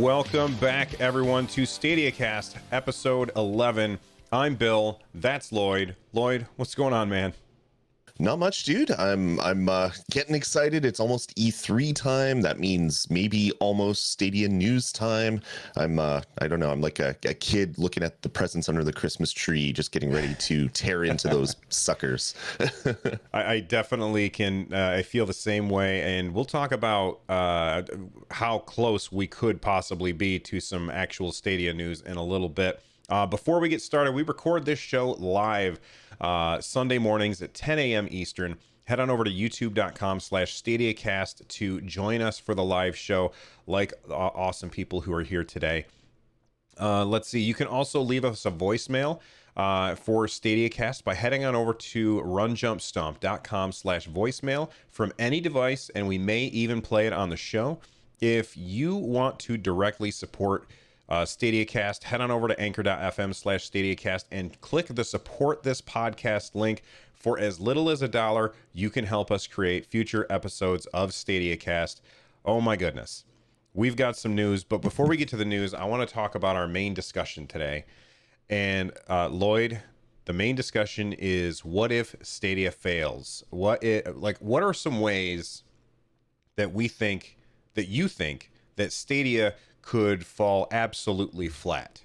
Welcome back, everyone, to StadiaCast, episode 11. I'm Bill. That's Lloyd. Lloyd, what's going on, man? Not much, dude. I'm getting excited. It's almost E3 time. That means maybe almost Stadia news time. I don't know. I'm like a kid looking at the presents under the Christmas tree, just getting ready to tear into those suckers. I definitely can. I feel the same way, and we'll talk about how close we could possibly be to some actual Stadia news in a little bit. Before we get started, we record this show live Sunday mornings at 10 a.m. Eastern. Head on over to youtube.com/StadiaCast to join us for the live show, like awesome people who are here today. Let's see. You can also leave us a voicemail for StadiaCast by heading on over to runjumpstomp.com/voicemail from any device, and we may even play it on the show. If you want to directly support StadiaCast, head on over to anchor.fm/StadiaCast and click the support this podcast link. For as little as $1, you can help us create future episodes of StadiaCast. Oh my goodness. We've got some news, but before we get to the news, I want to talk about our main discussion today. And Lloyd, the main discussion is, what if Stadia fails? What are some ways that you think that Stadia could fall absolutely flat?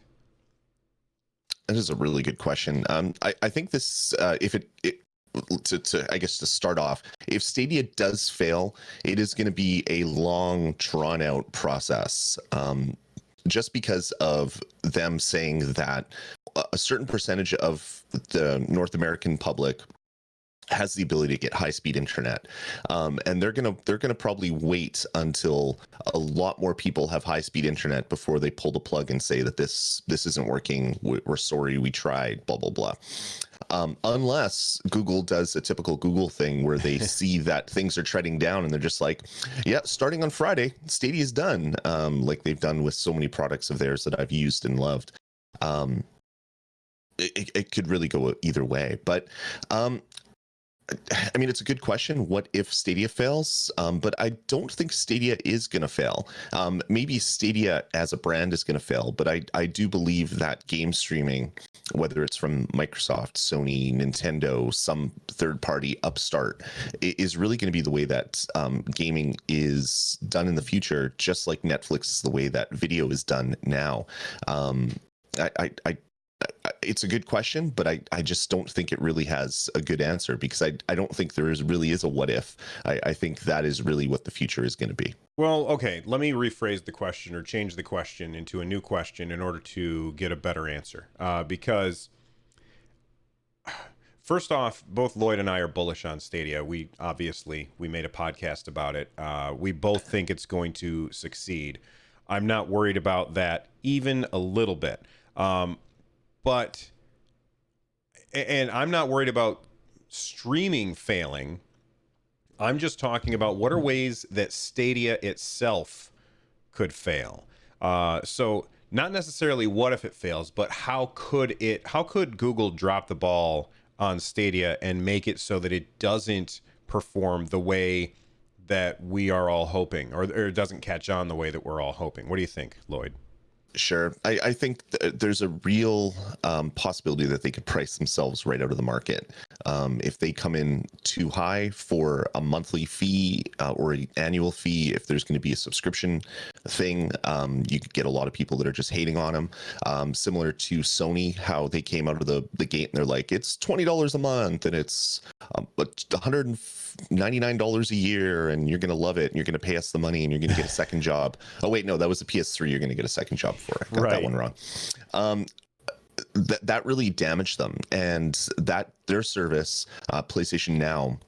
That is a really good question. I think this, I guess to start off, if Stadia does fail, it is going to be a long, drawn out process. Just because of them saying that a certain percentage of the North American public has the ability to get high-speed internet, and they're gonna probably wait until a lot more people have high-speed internet before they pull the plug and say that this isn't working. We're sorry, we tried. Blah blah blah. Unless Google does a typical Google thing where they see that things are treading down and they're just like, yeah, starting on Friday, Stadia's done, like they've done with so many products of theirs that I've used and loved. It could really go either way, but I mean, it's a good question. What if Stadia fails? But I don't think Stadia is going to fail. Maybe Stadia as a brand is going to fail, but I do believe that game streaming, whether it's from Microsoft, Sony, Nintendo, some third-party upstart, is really going to be the way that gaming is done in the future, just like Netflix is the way that video is done now. It's a good question, but I just don't think it really has a good answer, because I don't think there really is a what if. I think that is really what the future is going to be. Well, okay, let me rephrase the question or change the question into a new question in order to get a better answer. Because first off, both Lloyd and I are bullish on Stadia. We made a podcast about it. We both think it's going to succeed. I'm not worried about that even a little bit. But I'm not worried about streaming failing. I'm just talking about what are ways that Stadia itself could fail. So not necessarily what if it fails, but how could Google drop the ball on Stadia and make it so that it doesn't perform the way that we are all hoping, or it doesn't catch on the way that we're all hoping? What do you think, Lloyd? Sure. I think there's a real possibility that they could price themselves right out of the market. If they come in too high for a monthly fee or an annual fee, if there's going to be a subscription thing, you could get a lot of people that are just hating on them. Similar to Sony, how they came out of the gate and they're like, it's $20 a month and it's $199 a year and you're going to love it and you're going to pay us the money and you're going to get a second job. Oh, wait, no, that was the PS3. You're going to get a second job for it. Got that one wrong. That really damaged them, and that their service, PlayStation Now,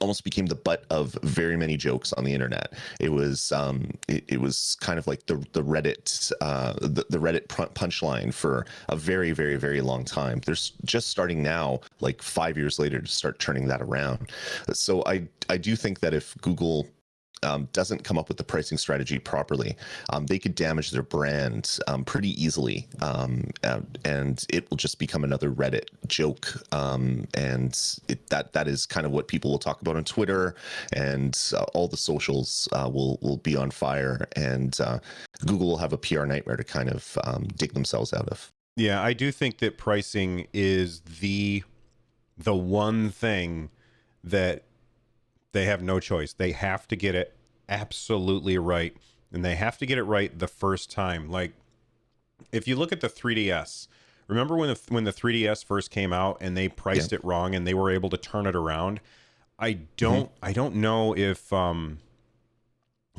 almost became the butt of very many jokes on the internet. It was it was kind of like the Reddit the Reddit punchline for a very, very, very long time. There's just starting now, like 5 years later, to start turning that around. So I do think that if Google doesn't come up with the pricing strategy properly, they could damage their brand pretty easily, and it will just become another Reddit joke. That is kind of what people will talk about on Twitter, and all the socials will be on fire, and Google will have a PR nightmare to kind of dig themselves out of. Yeah, I do think that pricing is the one thing that they have no choice. They have to get it absolutely right, and they have to get it right the first time. Like, if you look at the 3DS, remember when the 3DS first came out and they priced it wrong and they were able to turn it around? I don't know if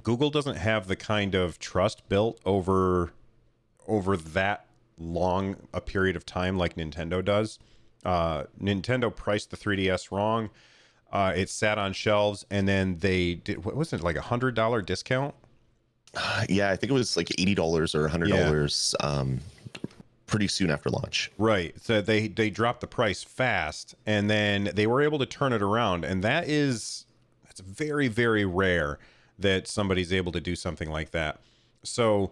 Google doesn't have the kind of trust built over that long a period of time like Nintendo does. Nintendo priced the 3DS wrong. It sat on shelves, and then they did, what was it, like $100 discount? Yeah, I think it was like $80 or $100 pretty soon after launch. Right. So they dropped the price fast, and then they were able to turn it around, and that's very, very rare that somebody's able to do something like that. So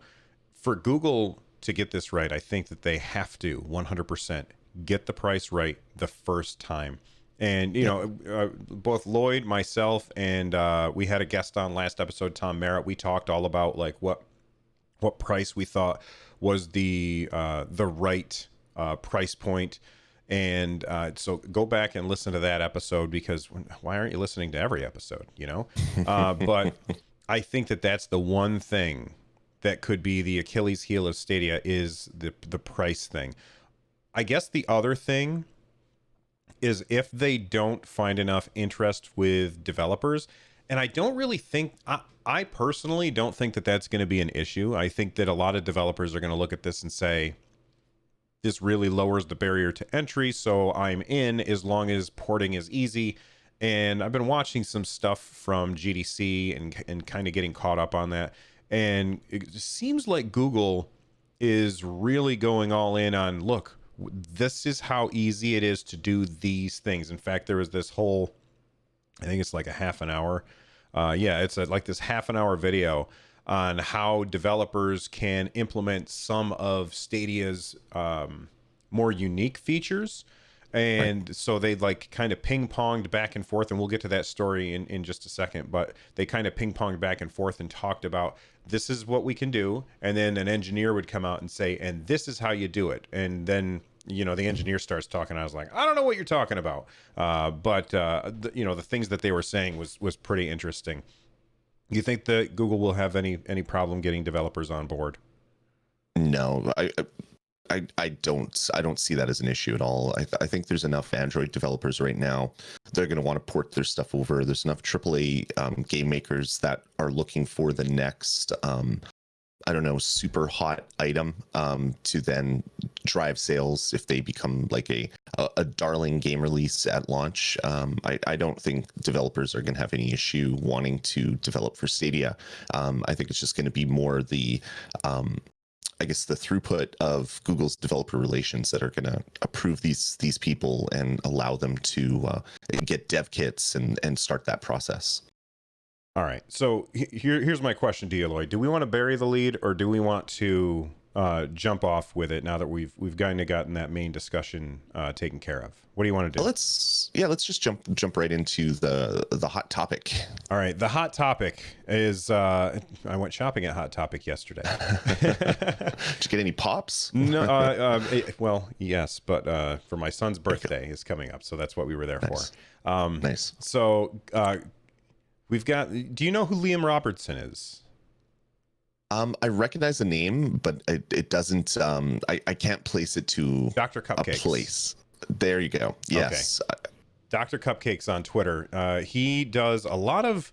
for Google to get this right, I think that they have to 100% get the price right the first time. And, you know, both Lloyd, myself, and we had a guest on last episode, Tom Merritt. We talked all about like what price we thought was the right price point. And so go back and listen to that episode, because why aren't you listening to every episode, you know? But I think that that's the one thing that could be the Achilles heel of Stadia, is the price thing. I guess the other thing is if they don't find enough interest with developers, and I don't really think, I personally don't think that that's going to be an issue. I think that a lot of developers are going to look at this and say, this really lowers the barrier to entry, so I'm in as long as porting is easy. And I've been watching some stuff from GDC and kind of getting caught up on that. And it seems like Google is really going all in on, look, this is how easy it is to do these things. In fact, there was this whole, I think it's like a half an hour. It's like this half an hour video on how developers can implement some of Stadia's more unique features. And so they like kind of ping ponged back and forth, and we'll get to that story in just a second, but they kind of ping ponged back and forth and talked about, this is what we can do. And then an engineer would come out and say, and this is how you do it. And then, you know, the engineer starts talking. I was like, I don't know what you're talking about. But the things that they were saying was pretty interesting. Do you think that Google will have any problem getting developers on board? No, I don't see that as an issue at all. I think there's enough Android developers right now. They're going to want to port their stuff over. There's enough AAA game makers that are looking for the next, super hot item to then drive sales if they become like a darling game release at launch. I don't think developers are going to have any issue wanting to develop for Stadia. I think it's just going to be more the the throughput of Google's developer relations that are going to approve these people and allow them to get dev kits and start that process. All right. So here's my question to you, Lloyd. Do we want to bury the lead, or do we want to jump off with it now that we've kind of gotten that main discussion taken care of? What do you want to do? Let's just jump right into the hot topic. All right. The hot topic is I went shopping at Hot Topic yesterday. Did you get any pops? No. Well, yes, but for my son's birthday is coming up, so that's what we were there for. Nice. So we've got. Do you know who Liam Robertson is? I recognize the name, but it doesn't. I can't place it to Dr. Cupcakes. A place. There you go. Yes. Okay. Dr. Cupcakes on Twitter. He does a lot of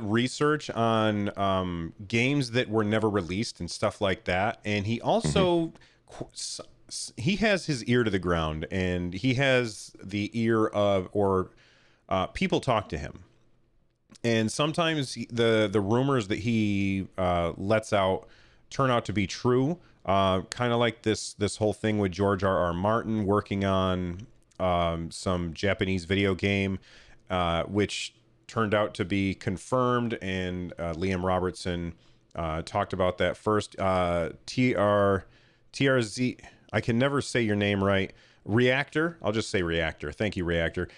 research on games that were never released and stuff like that. And he also he has his ear to the ground, and he has the ear of people talk to him. And sometimes the rumors that he lets out turn out to be true. Kind of like this whole thing with George R.R. Martin working on some Japanese video game, which turned out to be confirmed, and Liam Robertson talked about that first. TRZ, I can never say your name right. Reactor, I'll just say Reactor. Thank you, Reactor.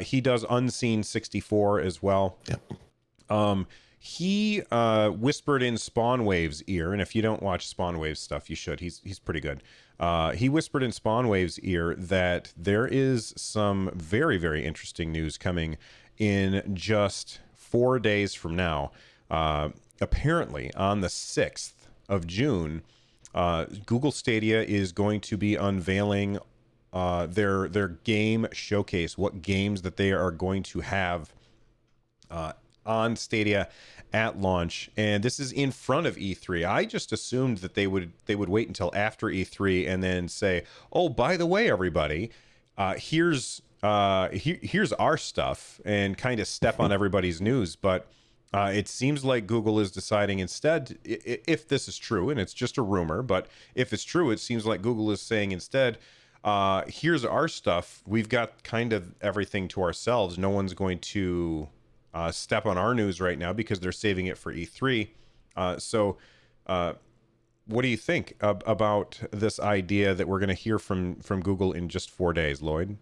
He does Unseen 64 as well. Yep. He whispered in Spawnwave's ear, and if you don't watch Spawnwave's stuff, you should. He's pretty good. He whispered in Spawnwave's ear that there is some very, very interesting news coming in just 4 days from now. Apparently, on the 6th of June, Google Stadia is going to be unveiling their game showcase, what games that they are going to have on Stadia at launch, and this is in front of E3. I just assumed that they would wait until after E3 and then say, "Oh, by the way, everybody, here's our stuff," and kind of step on everybody's news. But it seems like Google is deciding instead, if this is true, and it's just a rumor, but if it's true, it seems like Google is saying instead, here's our stuff. We've got kind of everything to ourselves. No one's going to step on our news right now because they're saving it for E3. So what do you think about this idea that we're going to hear from Google in just 4 days, Lloyd?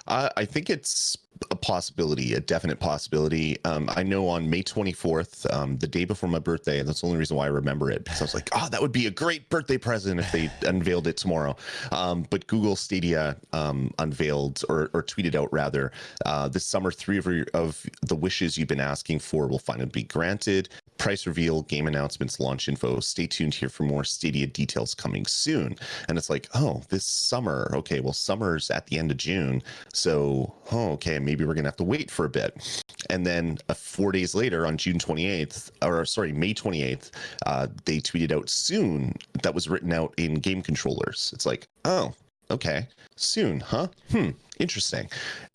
I think it's a possibility, a definite possibility. I know on May 24th, the day before my birthday, and that's the only reason why I remember it, because I was like, oh, that would be a great birthday present if they unveiled it tomorrow. But Google Stadia unveiled or tweeted out rather, this summer, 3 of the wishes you've been asking for will finally be granted. Price reveal, game announcements, launch info. Stay tuned here for more Stadia details coming soon. And it's like, oh, this summer. Okay, well, summer's at the end of June. So, okay, maybe we're going to have to wait for a bit. And then 4 days later on May 28th, they tweeted out soon. That was written out in game controllers. It's like, oh, okay, soon, huh? Interesting.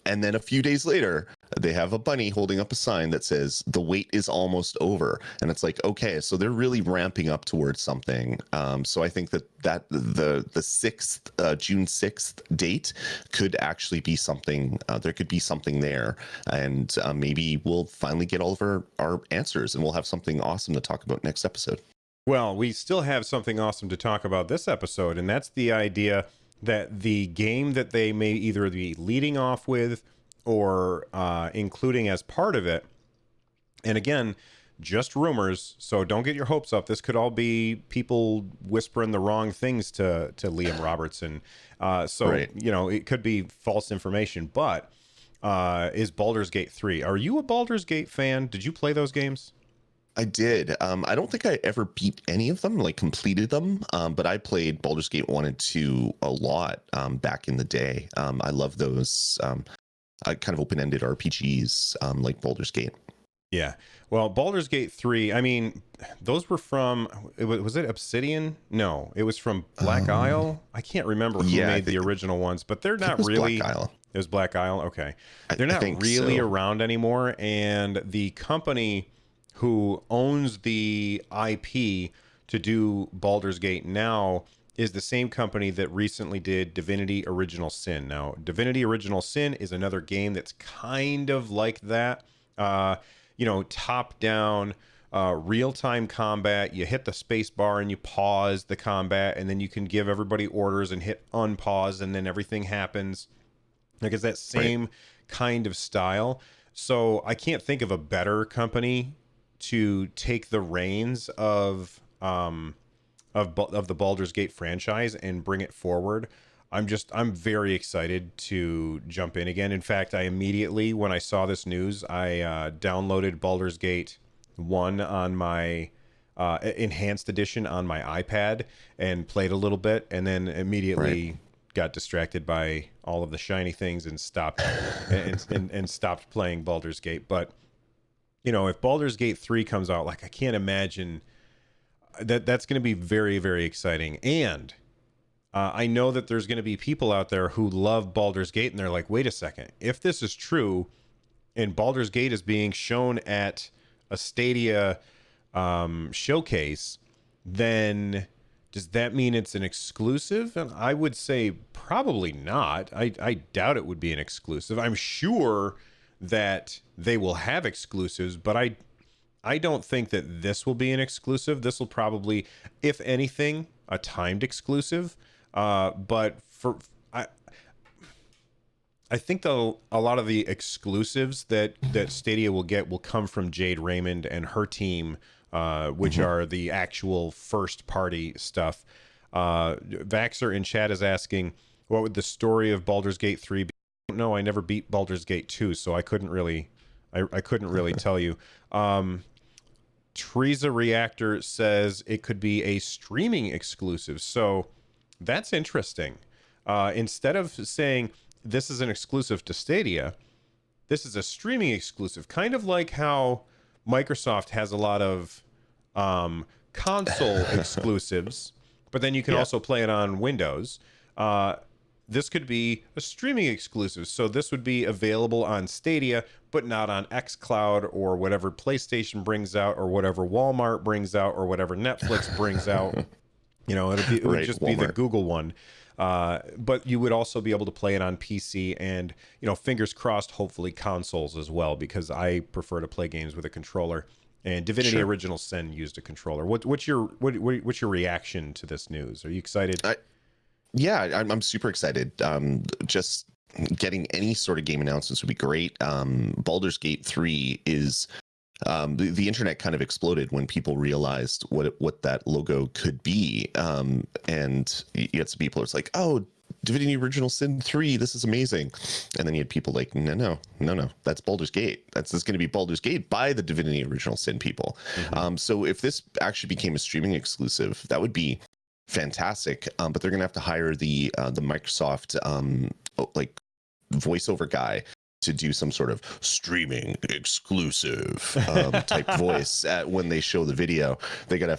And then a few days later, they have a bunny holding up a sign that says the wait is almost over. And it's like, okay, so they're really ramping up towards something. So I think that the 6th, June 6th date could actually be something. There could be something there. And maybe we'll finally get all of our answers and we'll have something awesome to talk about next episode. Well, we still have something awesome to talk about this episode, and that's the idea that the game that they may either be leading off with or including as part of it, and again, just rumors, so don't get your hopes up. This could all be people whispering the wrong things to Liam Robertson. Right. It could be false information, but is Baldur's Gate 3. Are you a Baldur's Gate fan? Did you play those games? I did. I don't think I ever beat any of them, like completed them. But I played Baldur's Gate 1 and 2 a lot back in the day. I love those kind of open-ended RPGs like Baldur's Gate. Yeah. Well, Baldur's Gate 3, I mean, those were from, was it Obsidian? No, it was from Black Isle. I can't remember who made the original ones, but they're not really. Black Isle. It was Black Isle? Okay. They're not really around anymore. And the company who owns the IP to do Baldur's Gate now is the same company that recently did Divinity Original Sin. Now, Divinity Original Sin is another game that's kind of like that. Top-down, real-time combat. You hit the space bar and you pause the combat, and then you can give everybody orders and hit unpause, and then everything happens. Like, it's that same kind of style. So I can't think of a better company to take the reins of the Baldur's Gate franchise and bring it forward. I'm very excited to jump in again. In fact, I immediately, when I saw this news, I downloaded Baldur's Gate 1 on my enhanced edition on my iPad and played a little bit, and then immediately got distracted by all of the shiny things and stopped and stopped playing Baldur's Gate. But if Baldur's Gate 3 comes out, like, I can't imagine that's going to be very, very exciting. And I know that there's going to be people out there who love Baldur's Gate, and they're like, wait a second, if this is true and Baldur's Gate is being shown at a Stadia showcase, then does that mean it's an exclusive? And I would say probably not. I doubt it would be an exclusive. I'm sure that they will have exclusives, but I don't think that this will be an exclusive. This will probably, if anything, a timed exclusive. But for I think a lot of the exclusives that Stadia will get will come from Jade Raymond and her team, which are the actual first party stuff. Vaxer in chat is asking, what would the story of Baldur's Gate 3 be? No, I never beat Baldur's Gate 2, so I couldn't really tell you. Teresa Reactor says it could be a streaming exclusive, so that's interesting. Instead of saying this is an exclusive to Stadia, this is a streaming exclusive, kind of like how Microsoft has a lot of console exclusives, but then you can also play it on Windows. This could be a streaming exclusive, so this would be available on Stadia, but not on xCloud or whatever PlayStation brings out, or whatever Walmart brings out, or whatever Netflix brings out. It would just be the Google one. But you would also be able to play it on PC and, fingers crossed, hopefully consoles as well, because I prefer to play games with a controller. And Divinity Original Sin used a controller. What's your reaction to this news? Are you excited? I'm super excited. Just getting any sort of game announcements would be great. Baldur's Gate 3 is the internet kind of exploded when people realized what that logo could be. And you had some people, it's like, oh, Divinity Original Sin 3, this is amazing. And then you had people like, no, that's Baldur's Gate. That's going to be Baldur's Gate by the Divinity Original Sin people. So if this actually became a streaming exclusive, that would be fantastic. But they're going to have to hire the Microsoft voiceover guy to do some sort of streaming exclusive type voice when they show the video. They gotta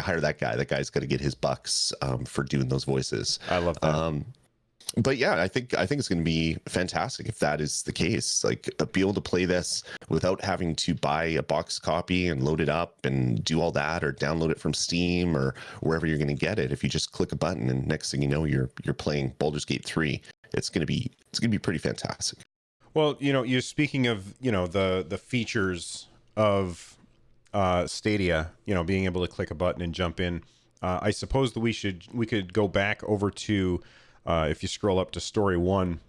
hire that guy. That guy's got to get his bucks for doing those voices. I love that. But yeah, I think it's going to be fantastic if that is the case. Like, be able to play this without having to buy a box copy and load it up and do all that, or download it from Steam or wherever you're going to get it. If you just click a button and next thing you know, you're playing Baldur's Gate 3, it's going to be pretty fantastic. Well, you're speaking of, the features of Stadia, being able to click a button and jump in. I suppose that we could go back over to, if you scroll up to story 1,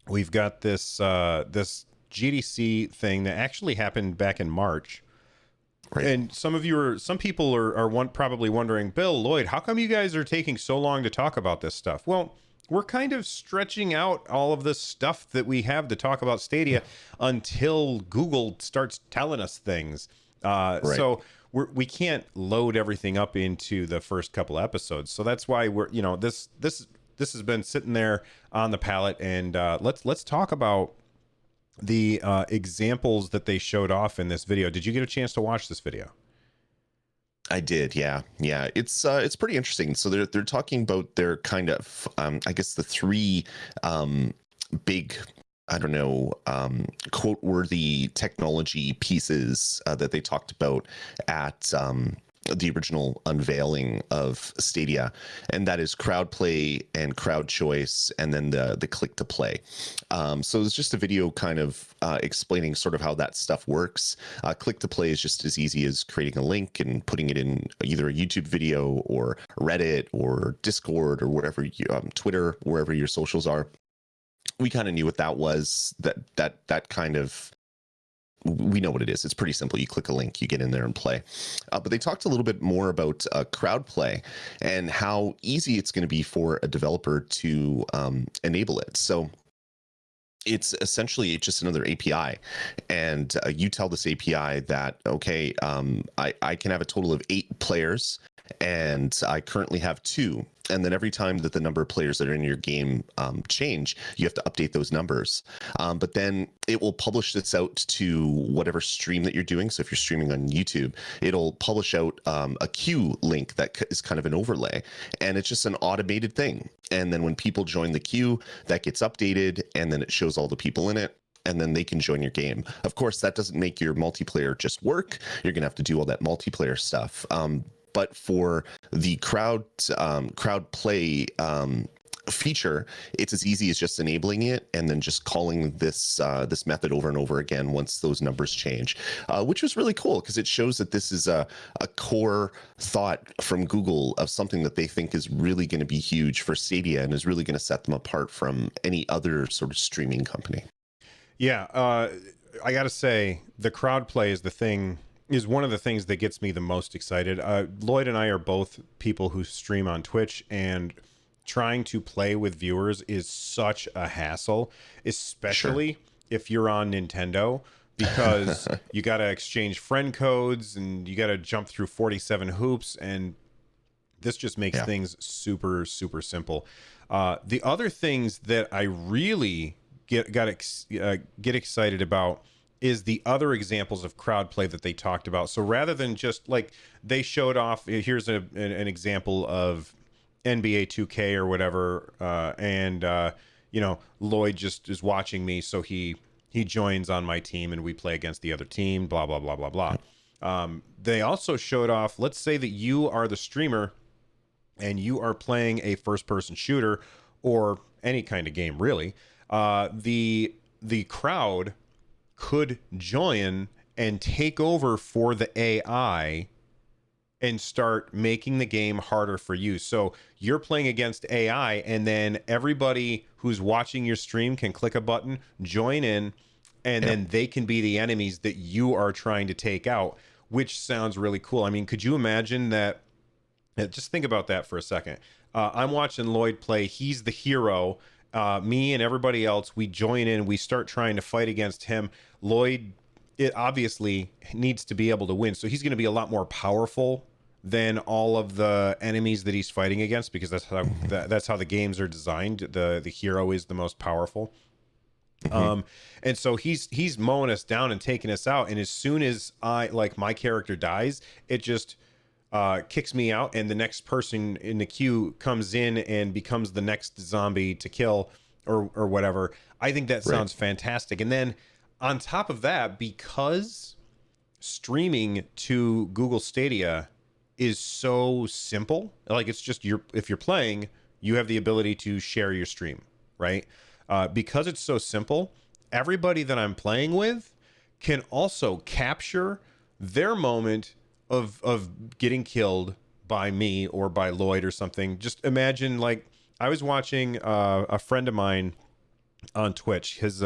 we've got this GDC thing that actually happened back in March. Right. And some people are probably wondering, Bill, Lloyd, how come you guys are taking so long to talk about this stuff? Well, we're kind of stretching out all of this stuff that we have to talk about Stadia until Google starts telling us things. Right. So we can't load everything up into the first couple episodes. So that's why this has been sitting there on the palette. And let's talk about the examples that they showed off in this video. Did you get a chance to watch this video? I did, yeah. It's pretty interesting. So they're talking about their kind of I guess the three big, quote-worthy technology pieces that they talked about at the original unveiling of Stadia, and that is crowd play and crowd choice, and then the click to play. So it's just a video kind of explaining sort of how that stuff works. Click to play is just as easy as creating a link and putting it in either a YouTube video or Reddit or Discord or wherever Twitter, wherever your socials are. We kind of knew what that was. That kind of, we know what it is. It's pretty simple. You click a link, you get in there and play. But they talked a little bit more about crowd play and how easy it's going to be for a developer to enable it. So it's essentially just another API, and you tell this API that, okay, I can have a total of 8 players, and I currently have 2. And then every time that the number of players that are in your game change, you have to update those numbers. But then it will publish this out to whatever stream that you're doing. So if you're streaming on YouTube, it'll publish out a queue link that is kind of an overlay. And it's just an automated thing. And then when people join the queue, that gets updated, and then it shows all the people in it. And then they can join your game. Of course, that doesn't make your multiplayer just work. You're going to have to do all that multiplayer stuff. But for the crowd play feature, it's as easy as just enabling it and then just calling this method over and over again once those numbers change, which was really cool because it shows that this is a core thought from Google of something that they think is really going to be huge for Stadia and is really going to set them apart from any other sort of streaming company. Yeah, I gotta say, the crowd play is one of the things that gets me the most excited. Lloyd and I are both people who stream on Twitch, and trying to play with viewers is such a hassle, especially if you're on Nintendo, because you got to exchange friend codes and you got to jump through 47 hoops, and this just makes things super, super simple. The other things that I really get excited about is the other examples of crowd play that they talked about. So rather than just like they showed off, here's an example of NBA 2K or whatever, and Lloyd just is watching me, so he joins on my team and we play against the other team, blah blah blah blah blah. They also showed off, let's say that you are the streamer and you are playing a first person shooter or any kind of game really. The crowd could join and take over for the AI and start making the game harder for you. So you're playing against AI, and then everybody who's watching your stream can click a button, join in, and then they can be the enemies that you are trying to take out, which sounds really cool. I mean, could you imagine that? Just think about that for a second. I'm watching Lloyd play. He's the hero. Me and everybody else, we join in. We start trying to fight against him. Lloyd, it obviously needs to be able to win. So he's going to be a lot more powerful than all of the enemies that he's fighting against, because that's how the games are designed. The hero is the most powerful. And so he's mowing us down and taking us out. And as soon as my character dies, it just kicks me out, and the next person in the queue comes in and becomes the next zombie to kill or whatever. I think that sounds fantastic. And then on top of that, because streaming to Google Stadia is so simple, like it's just if you're playing, you have the ability to share your stream, right? Because it's so simple, everybody that I'm playing with can also capture their moment of getting killed by me or by Lloyd or something. Just imagine, like, I was watching a friend of mine on Twitch. His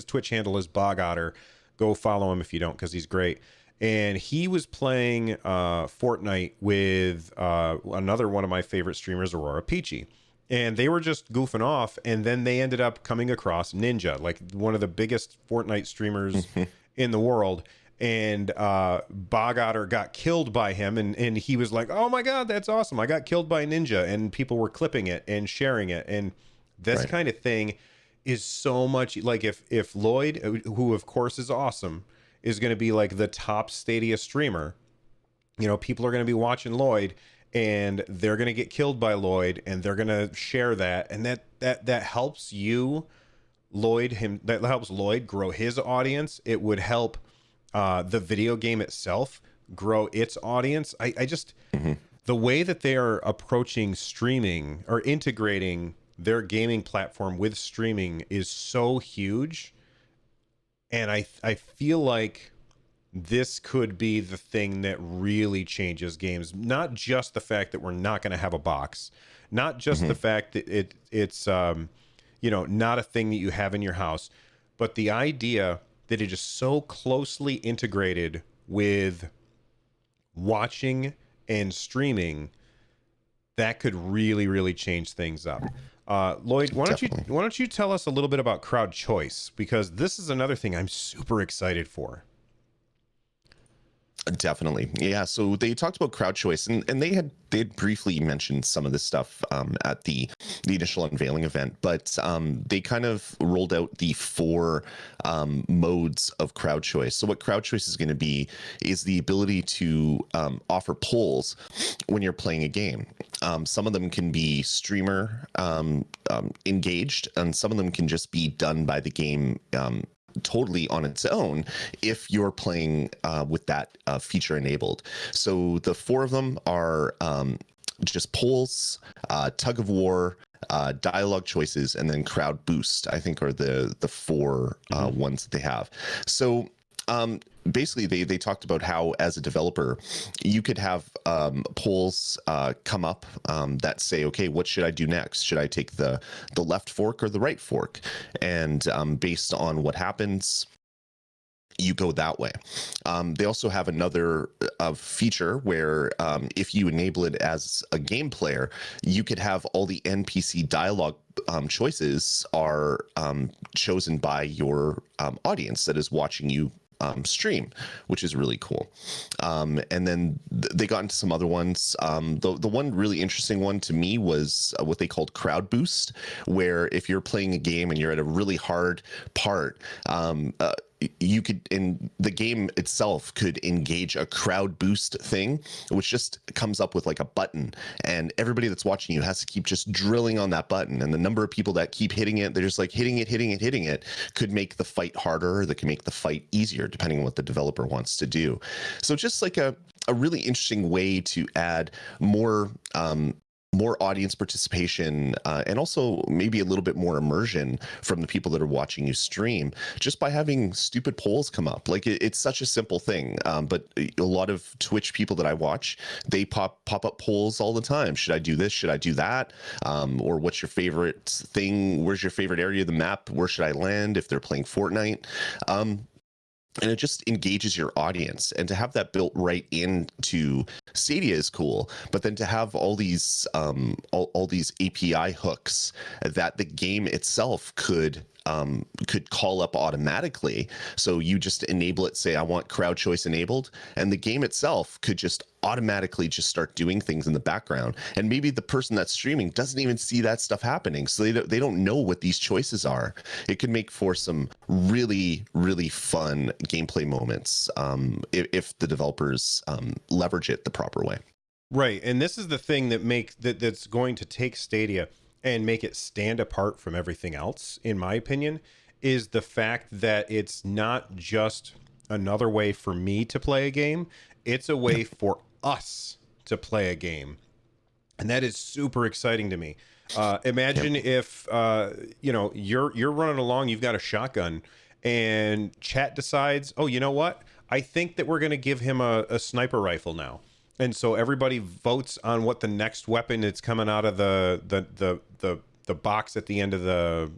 Twitch handle is Baldur. Go follow him if you don't, because he's great. And he was playing Fortnite with another one of my favorite streamers, Aurora Peachy. And they were just goofing off, and then they ended up coming across Ninja, like one of the biggest Fortnite streamers in the world. And Baldur got killed by him, and he was like, oh my god, that's awesome, I got killed by Ninja, and people were clipping it and sharing it. And this kind of thing is so much like, if Lloyd, who of course is awesome, is going to be like the top Stadia streamer, people are going to be watching Lloyd, and they're going to get killed by Lloyd, and they're going to share that, and that helps that helps Lloyd grow his audience. It would help the video game itself grow its audience. I just the way that they are approaching streaming or integrating their gaming platform with streaming is so huge, and I feel like this could be the thing that really changes games. Not just the fact that we're not going to have a box, not just the fact that it's not a thing that you have in your house, but the idea that it is so closely integrated with watching and streaming, that could really, really change things up. Lloyd, why don't you tell us a little bit about crowd choice, because this is another thing I'm super excited for. Definitely. Yeah. So they talked about crowd choice, and they had briefly mentioned some of this stuff at the initial unveiling event, but they kind of rolled out the 4 modes of crowd choice. So what crowd choice is going to be is the ability to offer polls when you're playing a game. Some of them can be streamer engaged, and some of them can just be done by the game totally on its own if you're playing with that feature enabled. So the 4 of them are just polls, tug of war, dialogue choices, and then crowd boost, I think, are the four ones that they have. So basically they talked about how, as a developer, you could have polls come up that say, okay, what should I do next? Should I take the left fork or the right fork? And based on what happens, you go that way. They also have another feature where if you enable it as a game player, you could have all the NPC dialogue choices are chosen by your audience that is watching you stream, which is really cool. And then they got into some other ones. The one really interesting one to me was what they called crowd boost, where if you're playing a game and you're at a really hard part, you could, in the game itself, could engage a crowd boost thing, which just comes up with like a button, and everybody that's watching you has to keep just drilling on that button. And the number of people that keep hitting it, they're just like hitting it, could make the fight harder, that can make the fight easier, depending on what the developer wants to do. So just like a really interesting way to add more audience participation, and also maybe a little bit more immersion from the people that are watching you stream, just by having stupid polls come up. Like it's such a simple thing, but a lot of Twitch people that I watch, they pop up polls all the time. Should I do this? Should I do that? Or what's your favorite thing? Where's your favorite area of the map? Where should I land if they're playing Fortnite? And it just engages your audience, and to have that built right into Stadia is cool. But then to have all these all these API hooks that the game itself could call up automatically. So you just enable it, say I want crowd choice enabled, and the game itself could just automatically just start doing things in the background. And maybe the person that's streaming doesn't even see that stuff happening, so they don't know what these choices are. It could make for some really, really fun gameplay moments if the developers leverage it the proper way. Right, and this is the thing that's going to take Stadia and make it stand apart from everything else, in my opinion, is the fact that it's not just another way for me to play a game, it's a way for us to play a game. And that is super exciting to me. Imagine if you're running along, you've got a shotgun, and chat decides, oh, you know what? I think that we're going to give him a sniper rifle now. And so everybody votes on what the next weapon that's coming out of the box at the end of the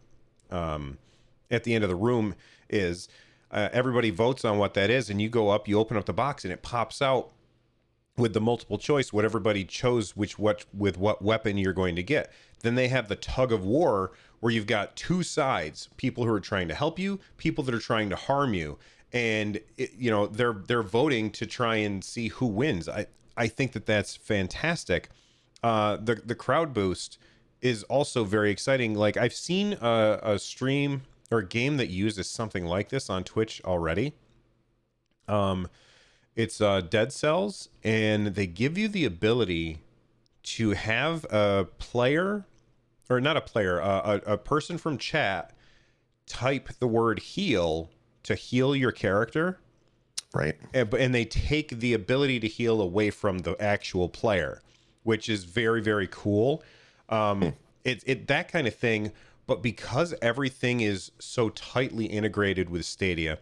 room is. Everybody votes on what that is, and you go up, you open up the box, and it pops out with the multiple choice what everybody chose, with what weapon you're going to get. Then they have the tug of war, where you've got two sides: people who are trying to help you, people that are trying to harm you, and they're voting to try and see who wins. I think that that's fantastic. The crowd boost is also very exciting. Like, I've seen a stream or a game that uses something like this on Twitch already. It's Dead Cells, and they give you the ability to have a player, or not a player, a person from chat type the word heal to heal your character. Right. And they take the ability to heal away from the actual player, which is very, very cool. It that kind of thing. But because everything is so tightly integrated with Stadia,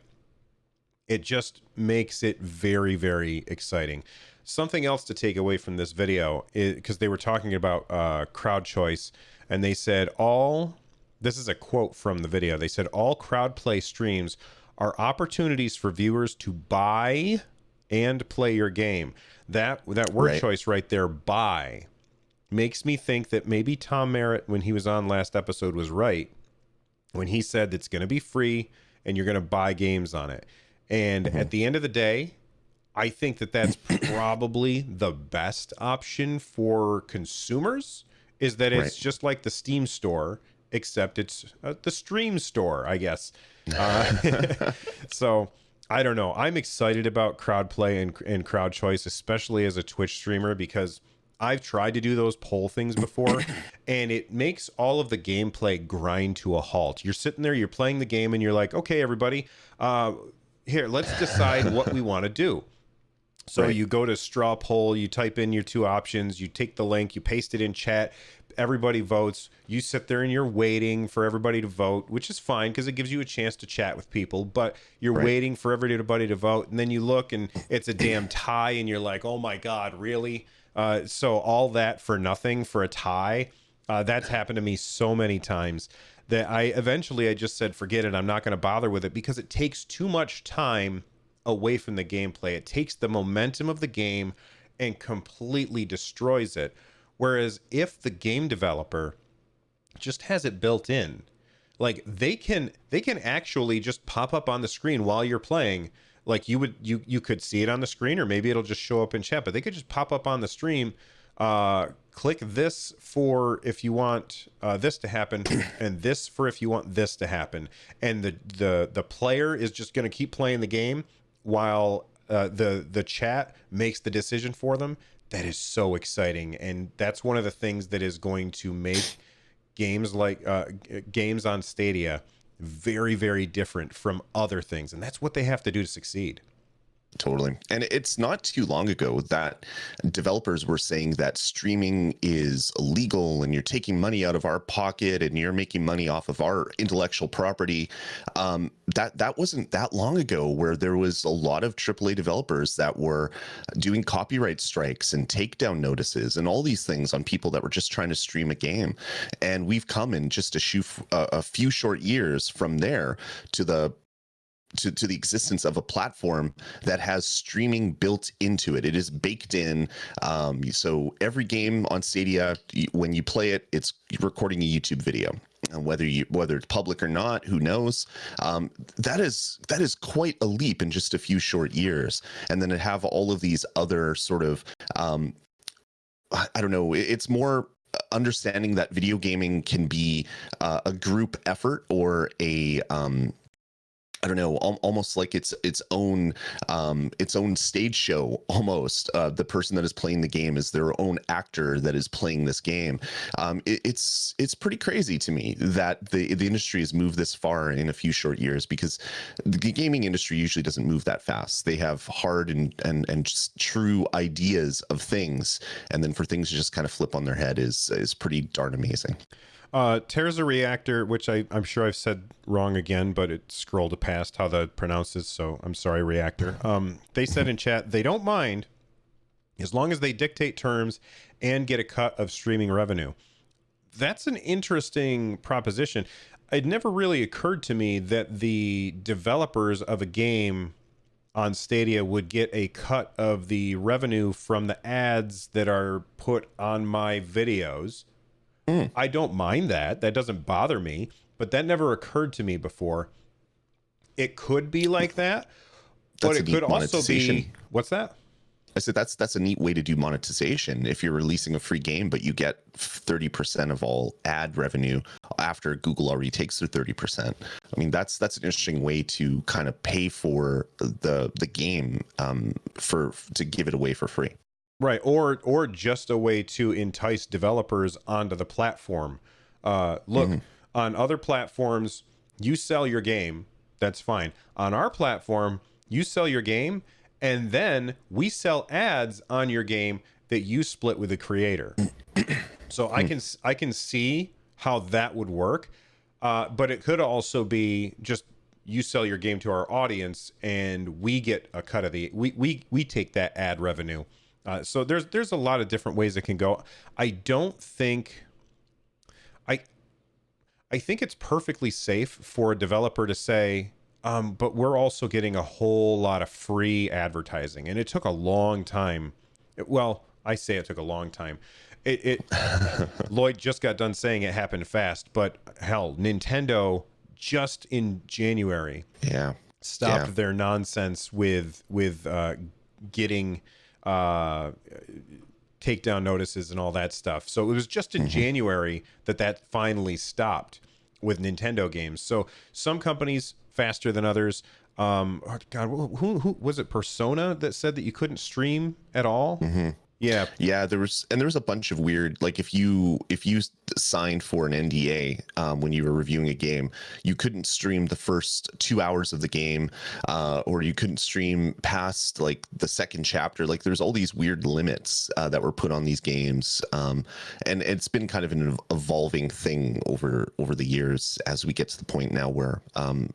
it just makes it very, very exciting. Something else to take away from this video is, because they were talking about crowd choice, and they said this is a quote from the video. They said all crowd play streams are opportunities for viewers to buy and play your game. That word choice right there, buy, makes me think that maybe Tom Merritt, when he was on last episode, was right when he said it's going to be free and you're going to buy games on it. And at the end of the day, I think that that's probably the best option for consumers, is that it's just like the Steam store, except it's the stream store, I guess. So I don't know. I'm excited about crowd play and crowd choice, especially as a Twitch streamer, because I've tried to do those poll things before, and it makes all of the gameplay grind to a halt. You're sitting there, you're playing the game, and you're like, okay, everybody, here, let's decide what we want to do. So you go to straw poll, you type in your two options, you take the link, you paste it in chat. everybody votes. You sit there and you're waiting for everybody to vote, which is fine because it gives you a chance to chat with people, but you're Right. waiting for everybody to vote. And then you look and it's a damn tie and you're like, oh my God, really? So all that for nothing for a tie. That's happened to me so many times that I just said, forget it. I'm not going to bother with it because it takes too much time away from the gameplay. It takes the momentum of the game and completely destroys it. Whereas if the game developer just has it built in, like they can actually just pop up on the screen while you're playing. Like you could see it on the screen, or maybe it'll just show up in chat, but they could just pop up on the stream. Click this for if you want this to happen, and this for if you want this to happen. And the player is just going to keep playing the game while the chat makes the decision for them. That is so exciting, and that's one of the things that is going to make games like games on Stadia very, very different from other things, and that's what they have to do to succeed. Totally. And it's not too long ago that developers were saying that streaming is illegal and you're taking money out of our pocket and you're making money off of our intellectual property. That wasn't that long ago, where there was a lot of AAA developers that were doing copyright strikes and takedown notices and all these things on people that were just trying to stream a game. And we've come in just a few short years from there to the existence of a platform that has streaming built into it. It is baked in. So every game on Stadia, when you play it, it's recording a YouTube video. And whether it's public or not, who knows? That is quite a leap in just a few short years. And then to have all of these other sort of, I don't know, it's more understanding that video gaming can be a group effort, or a I don't know, almost like its own stage show. Almost, the person that is playing the game is their own actor that is playing this game. It's pretty crazy to me that the industry has moved this far in a few short years, because the gaming industry usually doesn't move that fast. They have hard and just true ideas of things, and then for things to just kind of flip on their head is pretty darn amazing. Tears a reactor, which I'm sure I've said wrong again, but it scrolled past how the pronounce is, so I'm sorry, reactor. They said in chat they don't mind as long as they dictate terms and get a cut of streaming revenue. That's an interesting proposition. It never really occurred to me that the developers of a game on Stadia would get a cut of the revenue from the ads that are put on my videos. I don't mind that. That doesn't bother me, but that never occurred to me before. It could be like that, but it could also be... What's that? I said that's a neat way to do monetization. If you're releasing a free game, but you get 30% of all ad revenue after Google already takes their 30%. I mean, that's an interesting way to kind of pay for the game to give it away for free. Right, or just a way to entice developers onto the platform. Look, on other platforms, you sell your game, that's fine. On our platform, you sell your game, and then we sell ads on your game that you split with the creator. So I can see how that would work, but it could also be just you sell your game to our audience, and we get a cut of we take that ad revenue. So there's a lot of different ways it can go. I think it's perfectly safe for a developer to say, but we're also getting a whole lot of free advertising. And it took a long time. Well, I say it took a long time. Lloyd just got done saying it happened fast, but hell, Nintendo just in January stopped their nonsense with getting takedown notices and all that stuff. So it was just in January that finally stopped with Nintendo games. So some companies faster than others. Oh God, who was it? Persona that said that you couldn't stream at all. Yeah. Yeah, there was a bunch of weird, like if you signed for an NDA when you were reviewing a game, you couldn't stream the first 2 hours of the game, or you couldn't stream past like the second chapter. Like there's all these weird limits that were put on these games, and it's been kind of an evolving thing over the years as we get to the point now where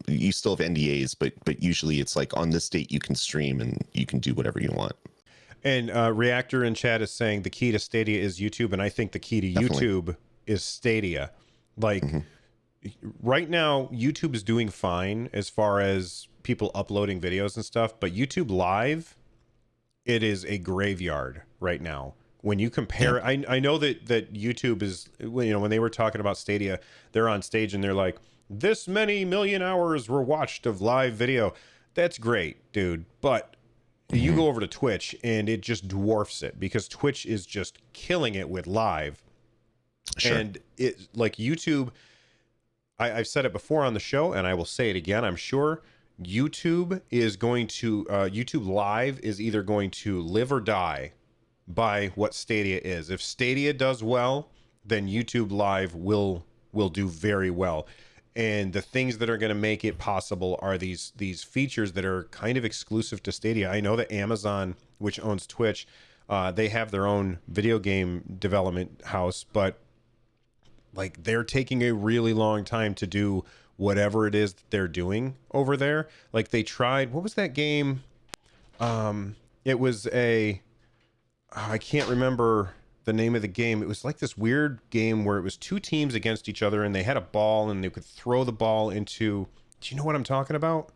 you still have NDAs, but usually it's like on this date you can stream and you can do whatever you want. And Reactor in chat is saying the key to Stadia is YouTube, and I think the key to Definitely. YouTube is Stadia. Like right now, YouTube is doing fine as far as people uploading videos and stuff, but YouTube Live, it is a graveyard right now. When you compare, Yeah. I know that YouTube is, when they were talking about Stadia, they're on stage and they're like, this many million hours were watched of live video. That's great, dude. But you go over to Twitch and it just dwarfs it because Twitch is just killing it with live. Sure. And it, like YouTube, I've said it before on the show and I will say it again, I'm sure YouTube is going to YouTube Live is either going to live or die by what Stadia is. If Stadia does well, then YouTube Live will do very well. And the things that are going to make it possible are these features that are kind of exclusive to Stadia. I know that Amazon, which owns Twitch, they have their own video game development house, but like they're taking a really long time to do whatever it is that they're doing over there. Like they tried, what was that game? It was I can't remember the name of the game. It was like this weird game where it was two teams against each other and they had a ball and they could throw the ball into, do you know what I'm talking about?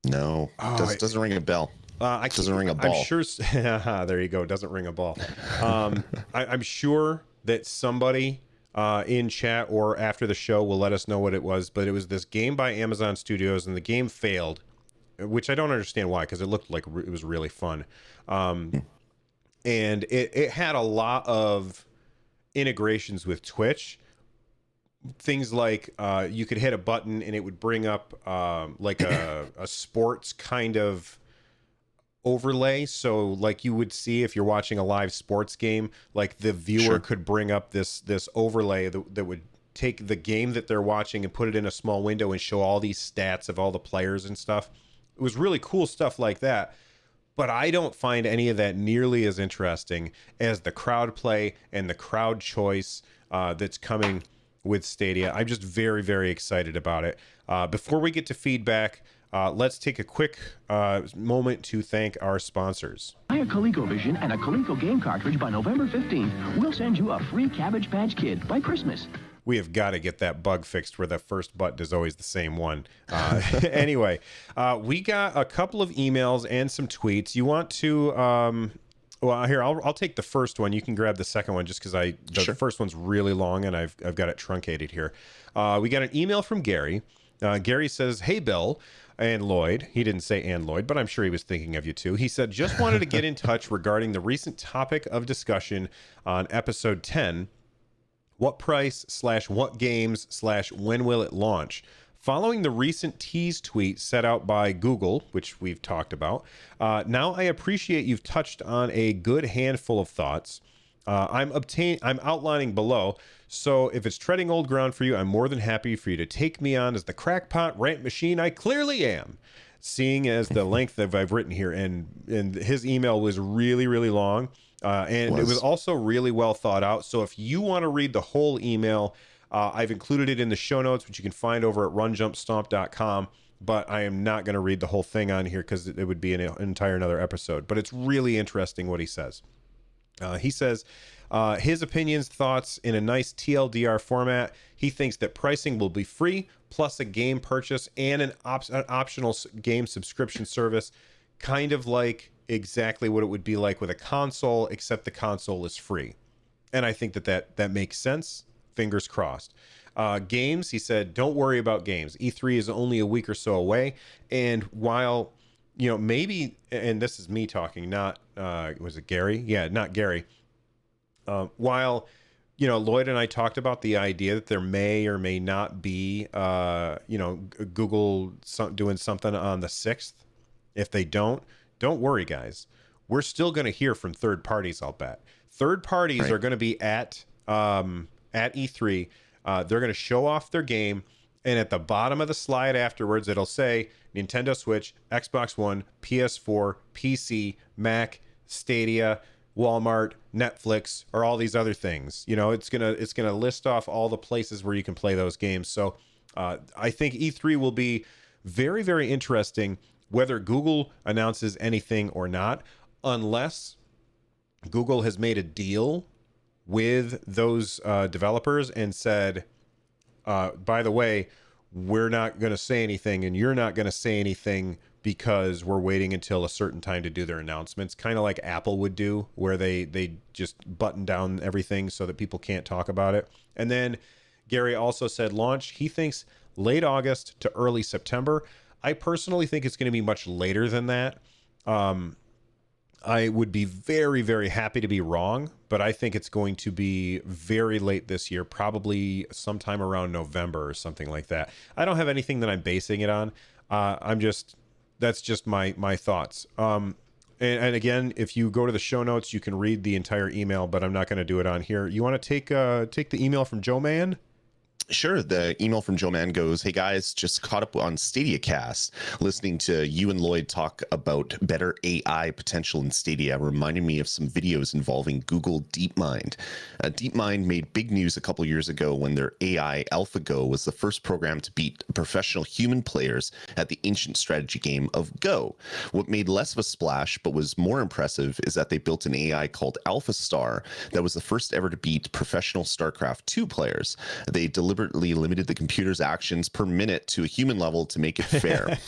No, doesn't ring a bell. Doesn't ring a ball. I'm sure. There you go. Doesn't ring a ball. I'm sure that somebody in chat or after the show will let us know what it was. But it was this game by Amazon Studios, and the game failed, which I don't understand why, because it looked like it was really fun. And it had a lot of integrations with Twitch. Things like you could hit a button and it would bring up like a sports kind of overlay. So like you would see if you're watching a live sports game, like the viewer Sure. could bring up this overlay that would take the game that they're watching and put it in a small window and show all these stats of all the players and stuff. It was really cool stuff like that. But I don't find any of that nearly as interesting as the crowd play and the crowd choice that's coming with Stadia. I'm just very, very excited about it. Before we get to feedback, let's take a quick moment to thank our sponsors. Buy a ColecoVision and a Coleco game cartridge by November 15th. We'll send you a free Cabbage Patch Kid by Christmas. We have got to get that bug fixed where the first button is always the same one. Anyway, we got a couple of emails and some tweets. You want to... well, here, I'll take the first one. You can grab the second one just because the Sure. first one's really long and I've got it truncated here. We got an email from Gary. Gary says, "Hey, Bill and Lloyd." He didn't say "and Lloyd," but I'm sure he was thinking of you too. He said, "Just wanted to get in touch regarding the recent topic of discussion on episode 10. What price / what games / when will it launch? Following the recent tease tweet set out by Google, which we've talked about, now I appreciate you've touched on a good handful of thoughts. I'm outlining below, so if it's treading old ground for you, I'm more than happy for you to take me on as the crackpot rant machine I clearly am. Seeing as the length that I've written here, and his email was really, really long, and it was also really well thought out. So if you want to read the whole email, I've included it in the show notes, which you can find over at runjumpstomp.com. But I am not going to read the whole thing on here because it would be an entire another episode. But it's really interesting what he says. He says his opinions, thoughts in a nice TLDR format. He thinks that pricing will be free, plus a game purchase and an optional game subscription service, kind of like exactly what it would be like with a console, except the console is free. And I think that makes sense. Fingers crossed. Games, he said, don't worry about games. E3 is only a week or so away. And while... maybe, and this is me talking, not, was it Gary? Yeah, not Gary. While, Lloyd and I talked about the idea that there may or may not be, Google doing something on the 6th. If they don't worry, guys. we're still going to hear from third parties. I'll bet third parties Right. are going to be at E3. They're going to show off their game, and at the bottom of the slide afterwards, it'll say Nintendo Switch, Xbox One, PS4, PC, Mac, Stadia, Walmart, Netflix, or all these other things. You know, it's gonna list off all the places where you can play those games. So I think E3 will be very, very interesting, whether Google announces anything or not, unless Google has made a deal with those developers and said, by the way, we're not going to say anything and you're not going to say anything because we're waiting until a certain time to do their announcements, kind of like Apple would do, where they just button down everything so that people can't talk about it. And then Gary also said launch, he thinks late August to early September. I personally think it's going to be much later than that. I would be very, very happy to be wrong, but I think it's going to be very late this year, probably sometime around November or something like that. I don't have anything that I'm basing it on. That's just my thoughts. And again, if you go to the show notes, you can read the entire email, but I'm not going to do it on here. You want to take the email from Joe Man? Sure. The email from Joe Man goes, "Hey guys, just caught up on StadiaCast. Listening to you and Lloyd talk about better AI potential in Stadia reminded me of some videos involving Google DeepMind. DeepMind made big news a couple years ago when their AI AlphaGo was the first program to beat professional human players at the ancient strategy game of Go. What made less of a splash but was more impressive is that they built an AI called AlphaStar that was the first ever to beat professional StarCraft 2 players. They deliberately limited the computer's actions per minute to a human level to make it fair."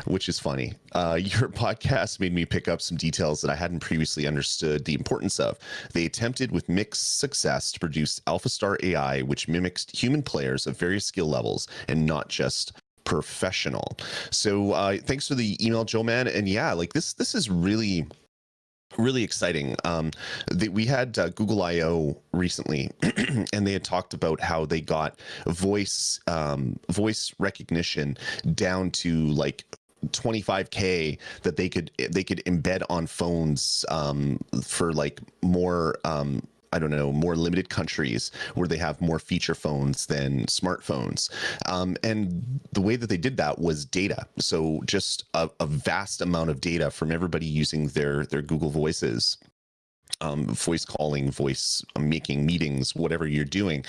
Which is funny. Your podcast made me pick up some details that I hadn't previously understood the importance of. They attempted with mixed success to produce AlphaStar AI, which mimics human players of various skill levels and not just professional. So thanks for the email, Joe Man. And yeah, like this is really exciting. We had Google I/O recently, and they had talked about how they got voice recognition down to like 25K that they could embed on phones for like more I don't know, more limited countries where they have more feature phones than smartphones. And the way that they did that was data. So just a vast amount of data from everybody using their Google Voices. Voice calling, voice making meetings, whatever you're doing.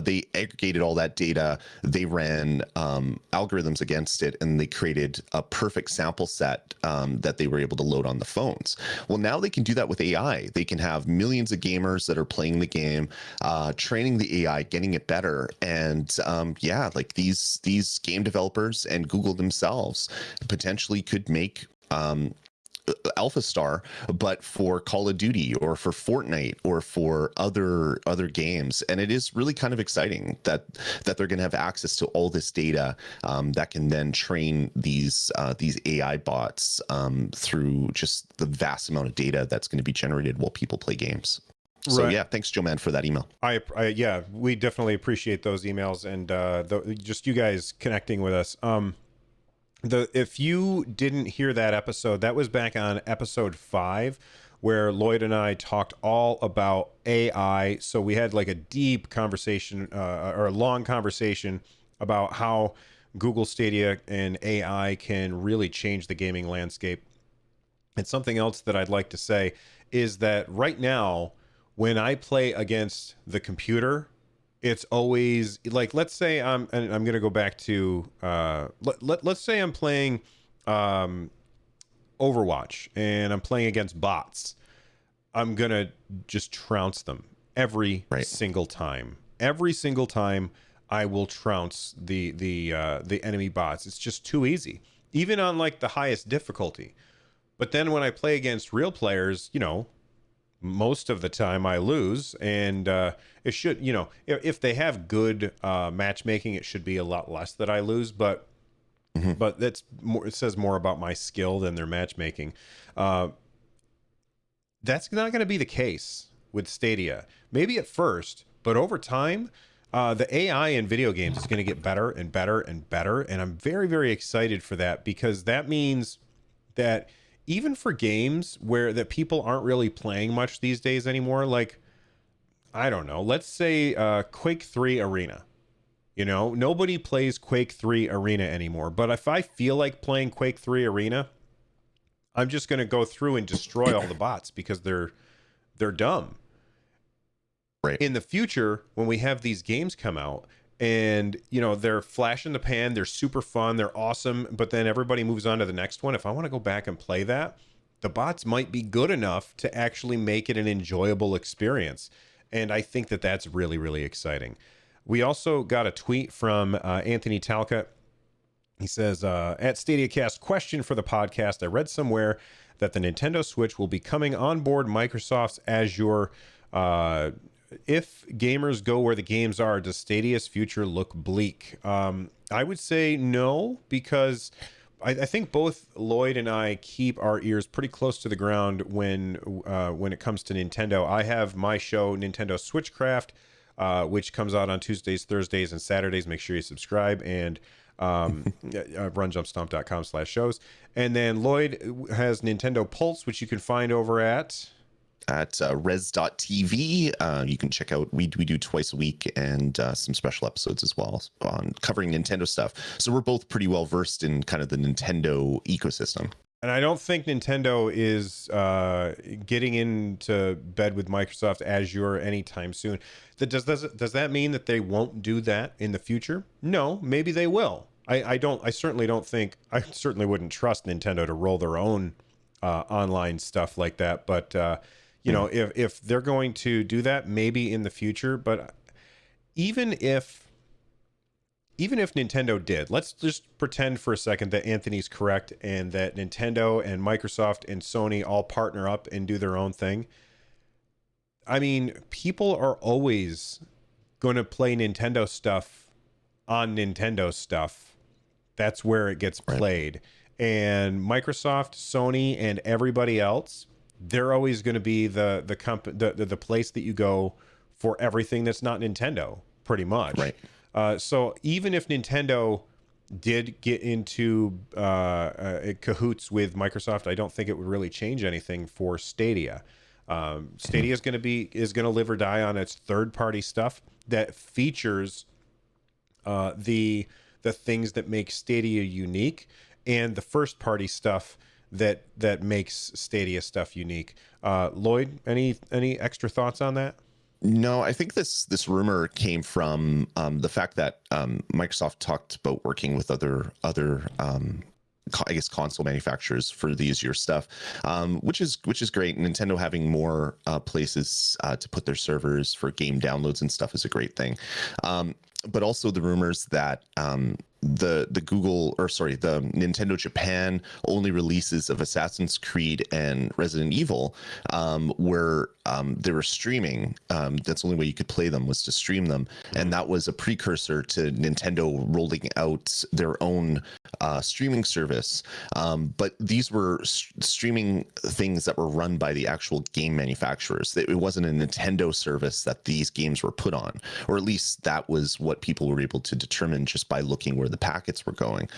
They aggregated all that data. They ran algorithms against it, and they created a perfect sample set that they were able to load on the phones. Well, now they can do that with AI. They can have millions of gamers that are playing the game, training the AI, getting it better. And yeah, like these game developers and Google themselves potentially could make AlphaStar, but for Call of Duty or for Fortnite or for other games. And it is really kind of exciting that they're going to have access to all this data that can then train these AI bots through just the vast amount of data that's going to be generated while people play games. So right. Yeah, thanks, Joe Man, for that email. Yeah, we definitely appreciate those emails and just you guys connecting with us. If you didn't hear that episode, that was back on episode 5, where Lloyd and I talked all about AI. So we had like a deep conversation or a long conversation about how Google Stadia and AI can really change the gaming landscape. And something else that I'd like to say is that right now, when I play against the computer, it's always like, let's say I'm going to go back to let's say I'm playing Overwatch and I'm playing against bots. I'm going to just trounce them every single time. Every single time I will trounce the enemy bots. It's just too easy, even on like the highest difficulty. But then when I play against real players, you know, most of the time I lose, and it should, you know, if they have good matchmaking, it should be a lot less that I lose, but that's more, it says more about my skill than their matchmaking. That's not going to be the case with Stadia. Maybe at first, but over time, the AI in video games is going to get better and better and better, and I'm very, very excited for that, because that means that even for games where that people aren't really playing much these days anymore, like, I don't know, let's say Quake 3 Arena. You know, nobody plays Quake 3 Arena anymore, but if I feel like playing Quake 3 Arena, I'm just going to go through and destroy all the bots because they're dumb. Right. In the future, when we have these games come out and, you know, they're flash in the pan, they're super fun, they're awesome, but then everybody moves on to the next one. If I want to go back and play that, the bots might be good enough to actually make it an enjoyable experience. And I think that that's really, really exciting. We also got a tweet from Anthony Talcott. He says, at StadiaCast, question for the podcast. I read somewhere that the Nintendo Switch will be coming on board Microsoft's Azure. If gamers go where the games are, does Stadia's future look bleak? I would say no, because I think both Lloyd and I keep our ears pretty close to the ground when it comes to Nintendo. I have my show, Nintendo Switchcraft, which comes out on Tuesdays, Thursdays, and Saturdays. Make sure you subscribe, and runjumpstomp.com/shows. And then Lloyd has Nintendo Pulse, which you can find over at res.tv. You can check out, we do twice a week, and some special episodes as well on covering Nintendo stuff. So we're both pretty well versed in kind of the Nintendo ecosystem. And I don't think Nintendo is getting into bed with Microsoft Azure anytime soon. Does that mean that they won't do that in the future? No, maybe they will. I certainly wouldn't trust Nintendo to roll their own online stuff like that. But you know, if they're going to do that, maybe in the future. But even if Nintendo did, let's just pretend for a second that Anthony's correct and that Nintendo and Microsoft and Sony all partner up and do their own thing. I mean, people are always going to play Nintendo stuff on Nintendo stuff. That's where it gets played. And Microsoft, Sony, and everybody else, they're always going to be the place that you go for everything that's not Nintendo, pretty much. Right. So even if Nintendo did get into cahoots with Microsoft, I don't think it would really change anything for Stadia. Stadia is going to live or die on its third-party stuff that features the things that make Stadia unique, and the first-party stuff that makes Stadia stuff unique. Lloyd, any extra thoughts on that? No, I think this rumor came from the fact that Microsoft talked about working with other I guess console manufacturers for the Azure stuff, which is great. Nintendo having more places to put their servers for game downloads and stuff is a great thing. But also the rumors that the Nintendo Japan only releases of Assassin's Creed and Resident Evil where they were streaming. That's the only way you could play them was to stream them, and that was a precursor to Nintendo rolling out their own streaming service. But these were streaming things that were run by the actual game manufacturers. It wasn't a Nintendo service that these games were put on, or at least that was what people were able to determine just by looking where the packets were going.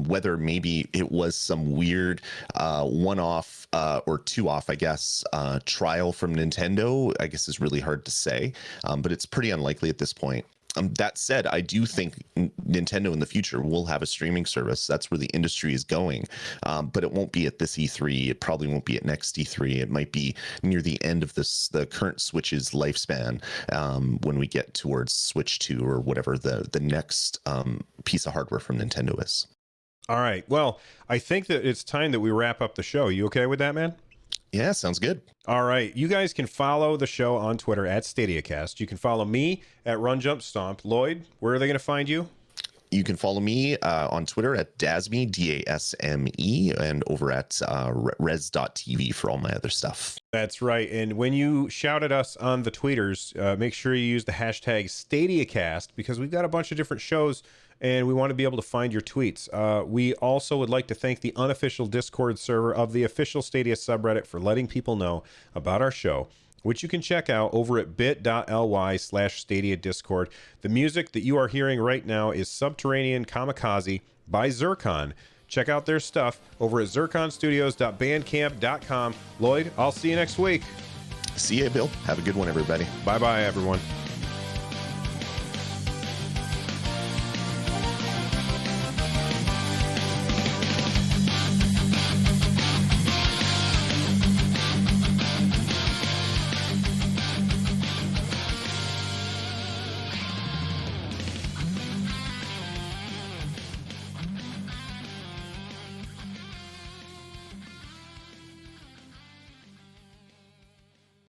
Whether maybe it was some weird one-off or two-off, I guess, trial from Nintendo, I guess is really hard to say, but it's pretty unlikely at this point. That said, I do think Nintendo in the future will have a streaming service. That's where the industry is going. But it won't be at this E3. It probably won't be at next E3. It might be near the end of the current Switch's lifespan when we get towards Switch 2 or whatever the next piece of hardware from Nintendo is. All right. Well, I think that it's time that we wrap up the show. You okay with that, man? Yeah, sounds good. All right. You guys can follow the show on Twitter at StadiaCast. You can follow me at RunJumpStomp. Lloyd, where are they going to find you? You can follow me on Twitter at Dasme, DASME, and over at res.tv for all my other stuff. That's right. And when you shout at us on the tweeters, make sure you use the hashtag StadiaCast, because we've got a bunch of different shows and we want to be able to find your tweets. We also would like to thank the unofficial Discord server of the official Stadia subreddit for letting people know about our show, which you can check out over at bit.ly/Stadia Discord. The music that you are hearing right now is Subterranean Kamikaze by Zircon. check out their stuff over at zirconstudios.bandcamp.com. Lloyd, I'll see you next week. See ya, Bill. Have a good one, everybody. Bye-bye, everyone.